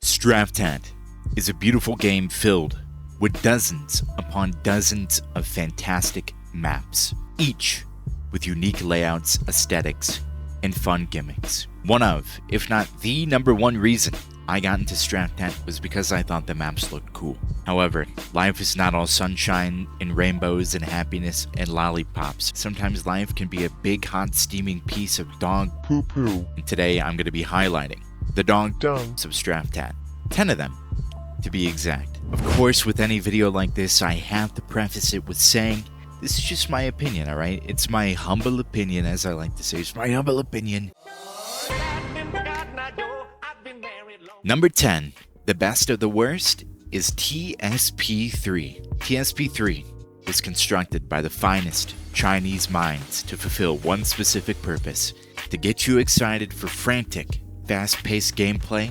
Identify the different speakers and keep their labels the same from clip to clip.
Speaker 1: STRAFTAT is a beautiful game filled with dozens upon dozens of fantastic maps, each with unique layouts, aesthetics, and fun gimmicks. One of, if not the number one reason I got into STRAFTAT was because I thought the maps looked cool. However, life is not all sunshine and rainbows and happiness and lollipops. Sometimes life can be a big, hot, steaming piece of dog poo-poo. And today I'm going to be highlighting the dog dumps of STRAFTAT. 10 of them, to be exact. Of course, with any video like this, I have to preface it with saying, this is just my opinion, alright? It's my humble opinion, as I like to say. It's my humble opinion. Number 10, the best of the worst, is TSP3. TSP3 was constructed by the finest Chinese minds to fulfill one specific purpose: to get you excited for frantic, fast-paced gameplay,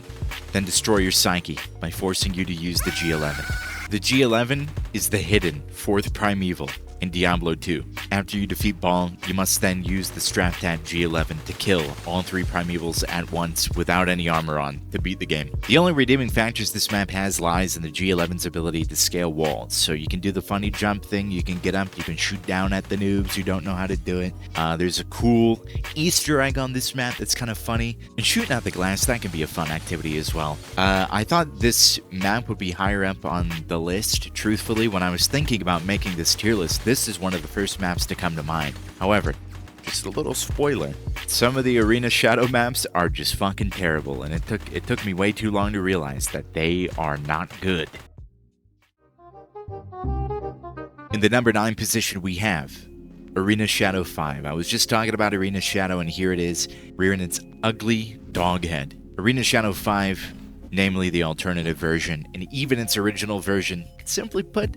Speaker 1: then destroy your psyche by forcing you to use the G11. The G11 is the hidden fourth primeval in Diablo 2. After you defeat Baal, you must then use the STRAFTAT G11 to kill all three primevals at once without any armor on to beat the game. The only redeeming factors this map has lies in the G11's ability to scale walls. So you can do the funny jump thing, you can get up, you can shoot down at the noobs who don't know how to do it. There's a cool Easter egg on this map that's kind of funny. And shooting out the glass, that can be a fun activity as well. I thought this map would be higher up on the list, truthfully. When I was thinking about making this tier list, this is one of the first maps to come to mind. However, just a little spoiler, some of the Arena Shadow maps are just fucking terrible, and it took me way too long to realize that they are not good. In the number 9 position we have Arena Shadow 5. I was just talking about Arena Shadow, and here it is, rearing its ugly dog head. Arena Shadow 5, namely the alternative version, and even its original version, simply put,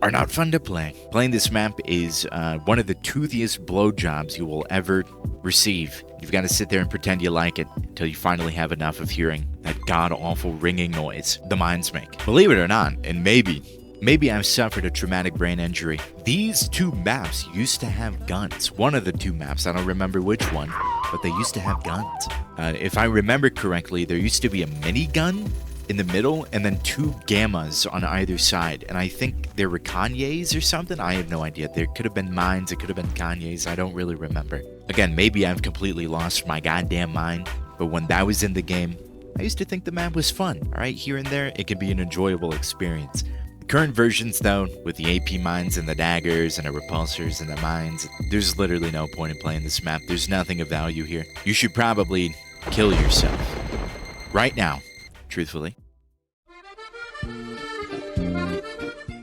Speaker 1: are not fun to play. Playing this map is one of the toothiest blowjobs you will ever receive. You've got to sit there and pretend you like it until you finally have enough of hearing that god-awful ringing noise the mines make. Believe it or not, and maybe I've suffered a traumatic brain injury, these two maps used to have guns. One of the two maps, I don't remember which one, but they used to have guns. If I remember correctly, there used to be a minigun in the middle, and then two gammas on either side. And I think they were Kanye's or something. I have no idea. There could have been mines, it could have been Kanye's. I don't really remember. Again, maybe I've completely lost my goddamn mind, but when that was in the game, I used to think the map was fun. Alright, here and there, it can be an enjoyable experience. The current versions, though, with the AP mines and the daggers and the repulsors and the mines, there's literally no point in playing this map. There's nothing of value here. You should probably kill yourself. Right now. Truthfully.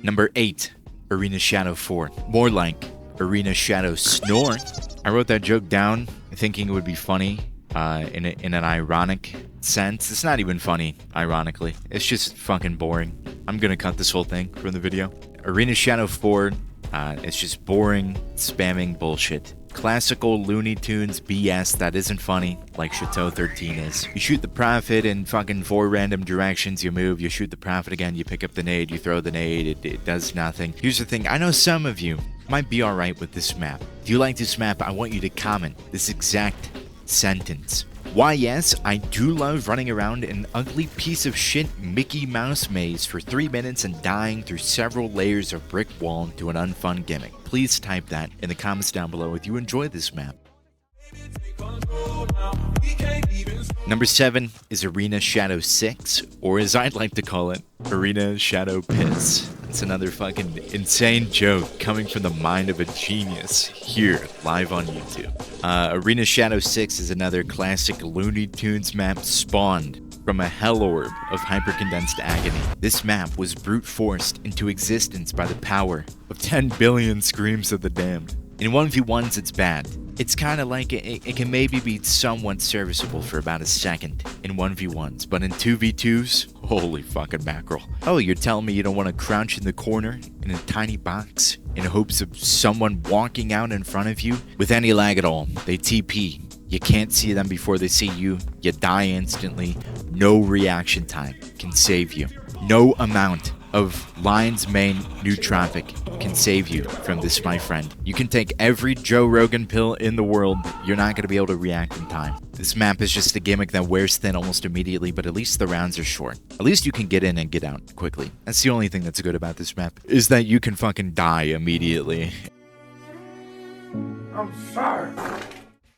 Speaker 1: Number 8, Arena Shadow 4. More like Arena Shadow Snore. I wrote that joke down thinking it would be funny in an ironic sense. It's not even funny, ironically. It's just fucking boring. I'm gonna cut this whole thing from the video. Arena Shadow 4, it's just boring, spamming bullshit. Classical Looney Tunes BS that isn't funny, like Chateau 13 is. You shoot the Prophet in fucking 4 random directions, you move, you shoot the Prophet again, you pick up the nade, you throw the nade, it does nothing. Here's the thing, I know some of you might be alright with this map. If you like this map, I want you to comment this exact sentence. Why, yes, I do love running around an ugly piece of shit Mickey Mouse maze for 3 minutes and dying through several layers of brick wall to an unfun gimmick. Please type that in the comments down below if you enjoy this map. Number 7 is Arena Shadow 6, or as I'd like to call it, Arena Shadow Piss. It's another fucking insane joke coming from the mind of a genius here, live on YouTube. Arena Shadow 6 is another classic Looney Tunes map spawned from a hell orb of hypercondensed agony. This map was brute forced into existence by the power of 10 billion screams of the damned. In 1v1s, it's bad. It's kind of like it can maybe be somewhat serviceable for about a second in 1v1s, but in 2v2s, holy fucking mackerel. Oh, you're telling me you don't want to crouch in the corner in a tiny box in hopes of someone walking out in front of you? With any lag at all, they TP. You can't see them before they see you. You die instantly. No reaction time can save you. No amount of Lion's Mane nootropic can save you from this, my friend. You can take every Joe Rogan pill in the world, you're not going to be able to react in time. This map is just a gimmick that wears thin almost immediately, but at least the rounds are short. At least you can get in and get out quickly. That's the only thing that's good about this map, is that you can fucking die immediately.
Speaker 2: I'm sorry.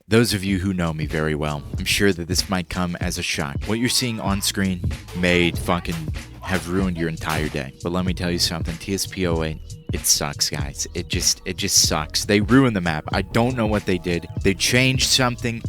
Speaker 1: Those of you who know me very well, I'm sure that this might come as a shock. What you're seeing on screen may fucking have ruined your entire day. But let me tell you something, TSP-08, it sucks, guys. It just sucks. They ruined the map. I don't know what they did. They changed something,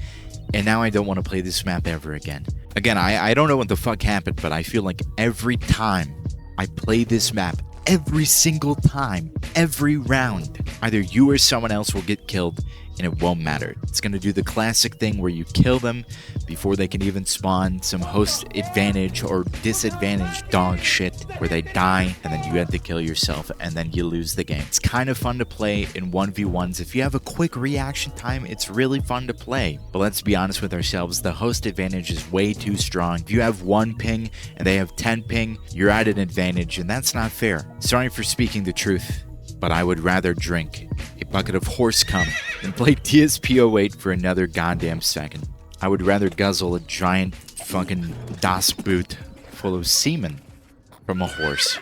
Speaker 1: and now I don't want to play this map ever again. Again, I don't know what the fuck happened, but I feel like every time I play this map, every single time, every round, either you or someone else will get killed, and it won't matter. It's going to do the classic thing where you kill them before they can even spawn, some host advantage or disadvantage dog shit where they die and then you have to kill yourself and then you lose the game. It's kind of fun to play in 1v1s. If you have a quick reaction time, it's really fun to play. But let's be honest with ourselves, the host advantage is way too strong. If you have 1 ping and they have 10 ping, you're at an advantage, and that's not fair. Sorry for speaking the truth, but I would rather drink a bucket of horse cum than play TSP-08 for another goddamn second. I would rather guzzle a giant fucking Das Boot full of semen from a horse.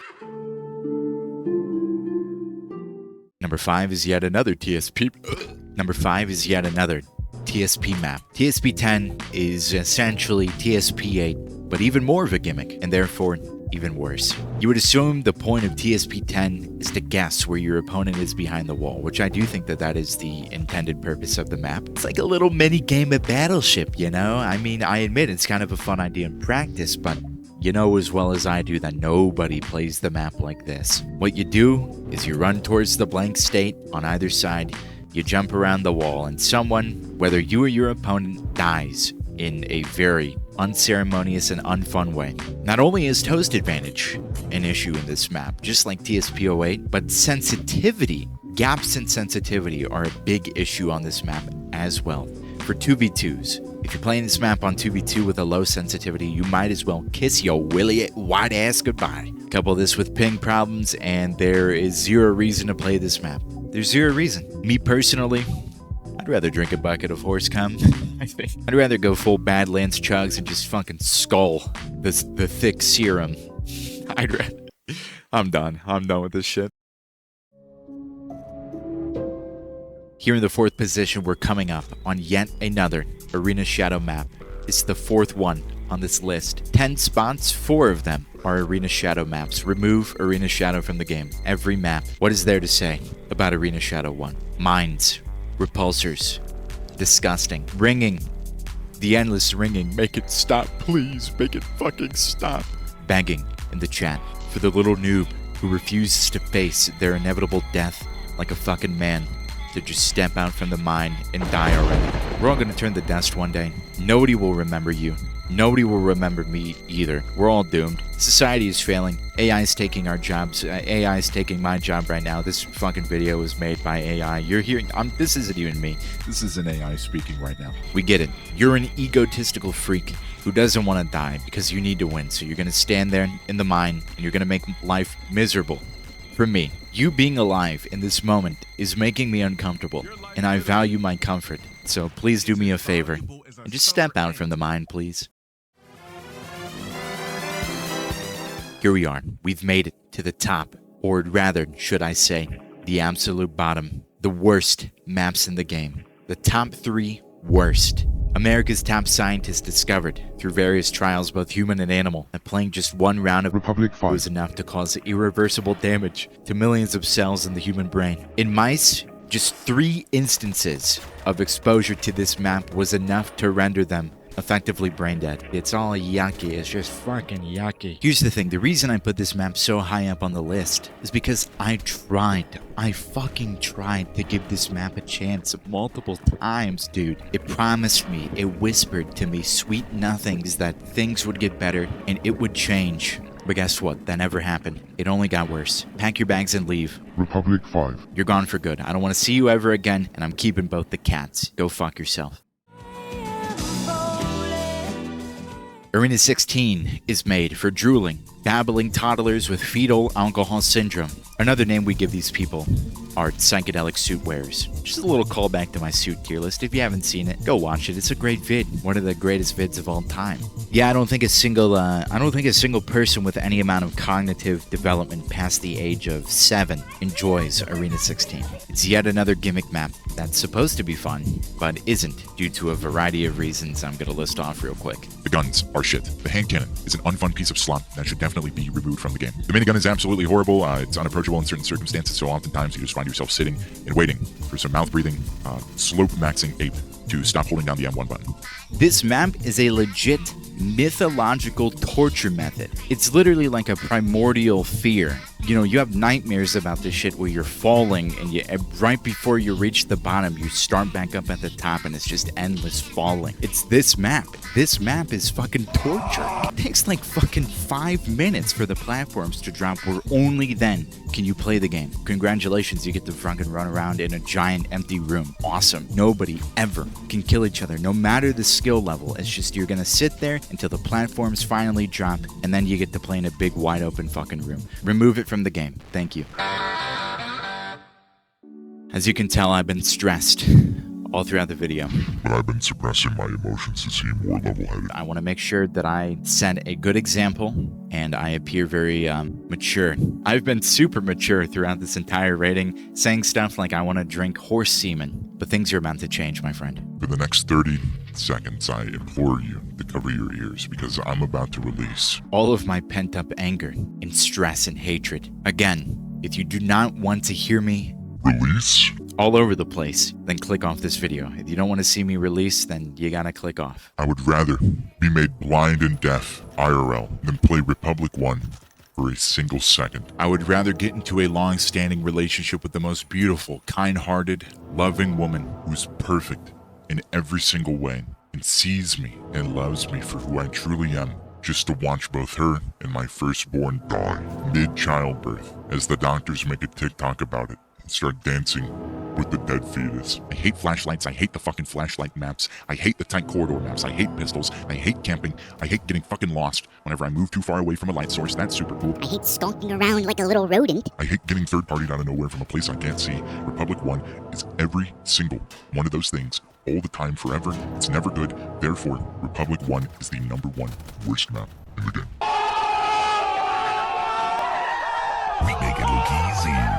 Speaker 1: Number 5 is yet another TSP. Number 5 is yet another TSP map. TSP-10 is essentially TSP-8, but even more of a gimmick, and therefore even worse. You would assume the point of TSP-10 is to guess where your opponent is behind the wall, which I do think that is the intended purpose of the map. It's like a little mini game of Battleship, you know? I mean, I admit it's kind of a fun idea in practice, but you know as well as I do that nobody plays the map like this. What you do is you run towards the blank state on either side, you jump around the wall, and someone, whether you or your opponent, dies in a very unceremonious and unfun way. Not only is host advantage an issue in this map, just like TSP-08, but sensitivity, gaps in sensitivity are a big issue on this map as well. For 2v2s, if you're playing this map on 2v2 with a low sensitivity, you might as well kiss your willy white ass goodbye. Couple this with ping problems, and there is zero reason to play this map. There's zero reason. Me personally, I'd rather drink a bucket of horse cum. I think I'd rather go full Badlands chugs and just fucking skull the thick serum. I'm done. I'm done with this shit. Here in the 4th position, we're coming up on yet another Arena Shadow map. It's the 4th one on this list. 10 spots, 4 of them are Arena Shadow maps. Remove Arena Shadow from the game. Every map. What is there to say about Arena Shadow 1? Mines. Repulsors. Disgusting. Ringing. The endless ringing. Make it stop, please. Make it fucking stop. Begging in the chat for the little noob who refuses to face their inevitable death like a fucking man to just step out from the mine and die already. We're all gonna turn to dust one day. Nobody will remember you. Nobody will remember me either. We're all doomed. Society is failing. AI is taking our jobs. AI is taking my job right now. This fucking video was made by AI. You're hearing... this isn't even me. This is an AI speaking right now. We get it. You're an egotistical freak who doesn't want to die because you need to win. So you're going to stand there in the mine and you're going to make life miserable. For me, you being alive in this moment is making me uncomfortable, and I value my comfort. So please do me a favor and just step out from the mine, please. Here we are. We've made it to the top, or rather, should I say, the absolute bottom. The worst maps in the game. The top 3 worst. America's top scientists discovered, through various trials, both human and animal, that playing just one round of Republic 5 was enough to cause irreversible damage to millions of cells in the human brain. In mice, just 3 instances of exposure to this map was enough to render them effectively brain dead. It's all yucky. It's just fucking yucky. Here's the thing. The reason I put this map so high up on the list is because I fucking tried to give this map a chance multiple times, dude. It promised me, it whispered to me sweet nothings that things would get better and it would change. But guess what? That never happened. It only got worse. Pack your bags and leave. Republic 5. You're gone for good. I don't want to see you ever again, and I'm keeping both the cats. Go fuck yourself. Arena 16 is made for drooling, babbling toddlers with fetal alcohol syndrome. Another name we give these people are psychedelic suit wearers. Just a little callback to my suit tier list. If you haven't seen it, go watch it. It's a great vid. One of the greatest vids of all time. Yeah, I don't think a single person with any amount of cognitive development past the age of 7 enjoys Arena 16. It's yet another gimmick map that's supposed to be fun, but isn't due to a variety of reasons I'm gonna list off real quick.
Speaker 2: The guns are shit. The hand cannon is an unfun piece of slop that should definitely be removed from the game. The minigun is absolutely horrible. It's unapproachable in certain circumstances, so oftentimes you just find yourself sitting and waiting for some mouth-breathing, slope-maxing ape to stop holding down the M1 button.
Speaker 1: This map is a legit mythological torture method. It's literally like a primordial fear. You know, you have nightmares about this shit where you're falling and right before you reach the bottom, you start back up at the top and it's just endless falling. It's this map. This map is fucking torture. It takes like fucking 5 minutes for the platforms to drop where only then can you play the game. Congratulations, you get to fucking run around in a giant empty room. Awesome. Nobody ever can kill each other, no matter the skill level. It's just you're gonna sit there until the platforms finally drop and then you get to play in a big wide open fucking room. Remove it from the game. Thank you. As you can tell, I've been stressed all throughout the video.
Speaker 2: But I've been suppressing my emotions to seem more level-headed.
Speaker 1: I want to make sure that I set a good example and I appear very mature. I've been super mature throughout this entire rating, saying stuff like I want to drink horse semen, but things are about to change, my friend.
Speaker 2: For the next 30 seconds, I implore you to cover your ears because I'm about to release
Speaker 1: all of my pent-up anger and stress and hatred. Again, if you do not want to hear me
Speaker 2: release
Speaker 1: all over the place, then click off this video. If you don't want to see me release, then you gotta click off.
Speaker 2: I would rather be made blind and deaf IRL than play Republic 1 for a single second. I would rather get into a long-standing relationship with the most beautiful, kind-hearted, loving woman who's perfect in every single way and sees me and loves me for who I truly am, just to watch both her and my firstborn die mid-childbirth as the doctors make a TikTok about it and start dancing with the dead fetus. I hate flashlights. I hate the fucking flashlight maps. I hate the tight corridor maps. I hate pistols. I hate camping. I hate getting fucking lost whenever I move too far away from a light source. That's super cool.
Speaker 3: I hate stalking around like a little rodent.
Speaker 2: I hate getting third-partied out of nowhere from a place I can't see. Republic 1 is every single one of those things all the time, forever. It's never good. Therefore, Republic 1 is the #1 worst map in the game.
Speaker 4: We make it look easy.